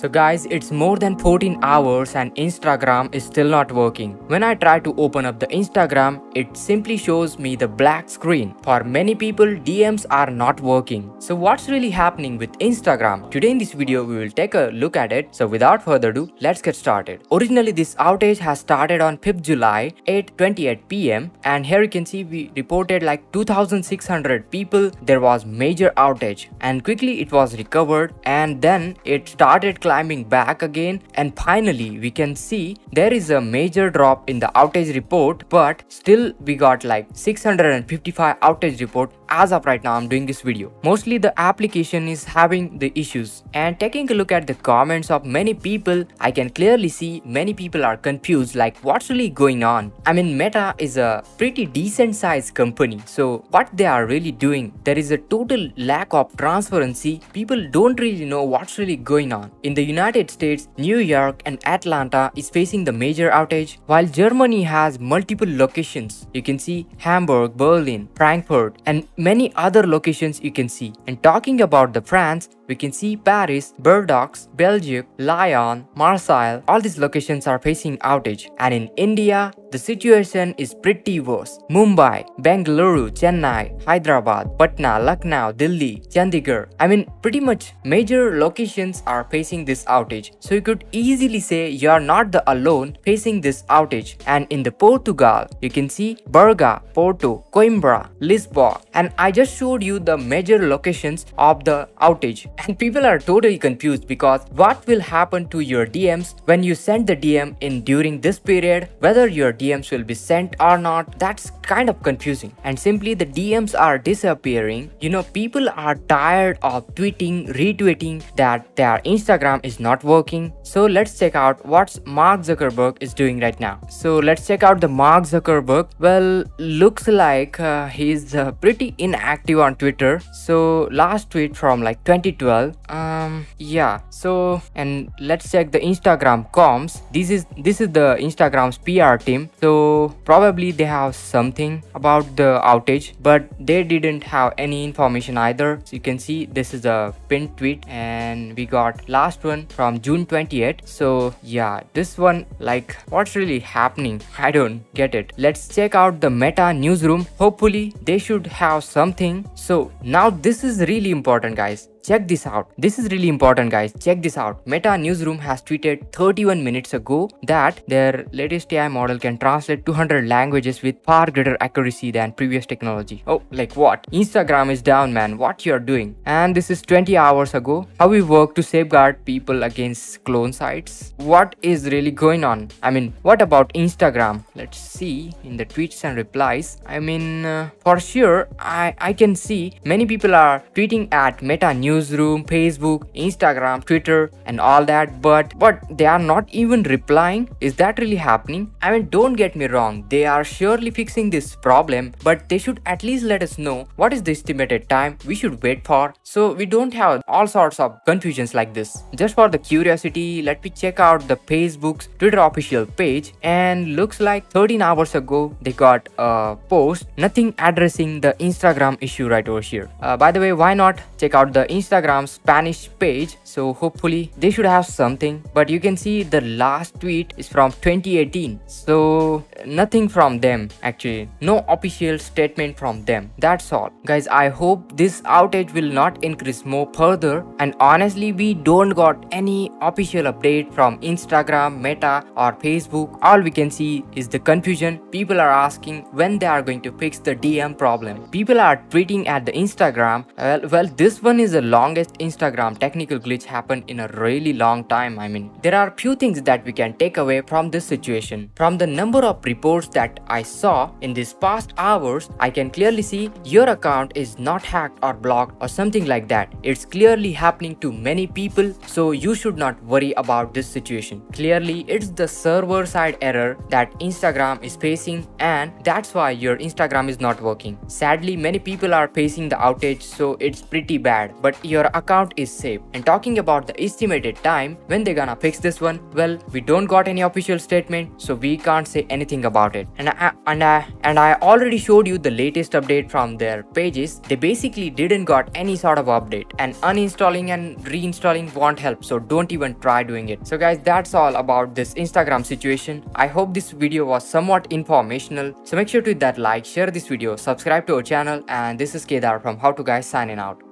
So guys, it's more than 14 hours and Instagram is still not working. When I try to open up the Instagram, it simply shows me the black screen. For many people, DMs are not working. So what's really happening with Instagram? Today in this video, we will take a look at it. So without further ado, let's get started. Originally, this outage has started on 5th July, 8:28 PM. And here you can see we reported like 2,600 people. There was major outage and quickly it was recovered, and then it started climbing back again, and finally we can see there is a major drop in the outage report, but still we got like 655 outage report as of right now. I'm doing this video. Mostly the application is having the issues, and taking a look at the comments of many people, I can clearly see many people are confused like what's really going on. I mean, Meta is a pretty decent sized company, so what they are really doing, there is a total lack of transparency. People don't really know what's really going on. In the United States, New York and Atlanta is facing the major outage, while Germany has multiple locations. You can see Hamburg, Berlin, Frankfurt, and many other locations you can see. And talking about the France, we can see Paris, Bordeaux, Belgium, Lyon, Marseille, all these locations are facing outage. And in India, the situation is pretty worse. Mumbai, Bengaluru, Chennai, Hyderabad, Patna, Lucknow, Delhi, Chandigarh. I mean, pretty much major locations are facing this outage. So you could easily say you are not the alone facing this outage. And in the Portugal, you can see Braga, Porto, Coimbra, Lisbon. And I just showed you the major locations of the outage. And people are totally confused because what will happen to your DMs when you send the DM in during this period, whether your DMs will be sent or not, that's kind of confusing. And simply the DMs are disappearing. You know, people are tired of tweeting, retweeting that their Instagram is not working. So let's check out what Mark Zuckerberg is doing right now. So let's check out the Mark Zuckerberg. Well, looks like he's pretty inactive on Twitter. So last tweet from like 2012. Yeah, so and let's check the Instagram comms. This is the Instagram's PR team. So probably they have something about the outage, but they didn't have any information either. So you can see this is a pinned tweet, and we got last one from June 20th. So yeah, this one, like what's really happening? I don't get it. Let's check out the Meta newsroom. Hopefully they should have something. So now this is really important, guys. Check this out. This is really important, guys. Check this out. Meta Newsroom has tweeted 31 minutes ago that their latest AI model can translate 200 languages with far greater accuracy than previous technology. Oh, like what? Instagram is down, man. What you're doing? And this is 20 hours ago. How we work to safeguard people against clone sites. What is really going on? I mean, what about Instagram? Let's see in the tweets and replies. I mean, for sure, I can see many people are tweeting at Meta Newsroom, Facebook, Instagram, Twitter, and all that, but they are not even replying. Is that really happening? I mean, don't get me wrong, they are surely fixing this problem, but they should at least let us know what is the estimated time we should wait for, so we don't have all sorts of confusions like this. Just for the curiosity, let me check out the Facebook's Twitter official page, and looks like 13 hours ago they got a post, nothing addressing the Instagram issue right over here. By the way, why not check out the Instagram Spanish page? So hopefully they should have something, but you can see the last tweet is from 2018, so nothing from them actually, no official statement from them. That's all, guys. I hope this outage will not increase more further, and honestly we don't got any official update from Instagram, Meta or Facebook. All we can see is the confusion. People are asking when they are going to fix the DM problem. People are tweeting at the Instagram. Well, this one is the longest Instagram technical glitch happened in a really long time. I mean, there are few things that we can take away from this situation. From the number of reports that I saw in these past hours, I can clearly see your account is not hacked or blocked or something like that. It's clearly happening to many people, so you should not worry about this situation. Clearly, it's the server side error that Instagram is facing, and that's why your Instagram is not working. Sadly, many people are facing the outage, so it's pretty bad, but your account is safe. And talking about the estimated time when they're gonna fix this one, well, we don't got any official statement, so we can't say anything about it. And I already showed you the latest update from their pages. They basically didn't got any sort of update, and uninstalling and reinstalling won't help, so don't even try doing it. So guys, that's all about this Instagram situation. I hope this video was somewhat informational, so make sure to hit that like, share this video, subscribe to our channel, and this is Kedar from How To Guys signing out.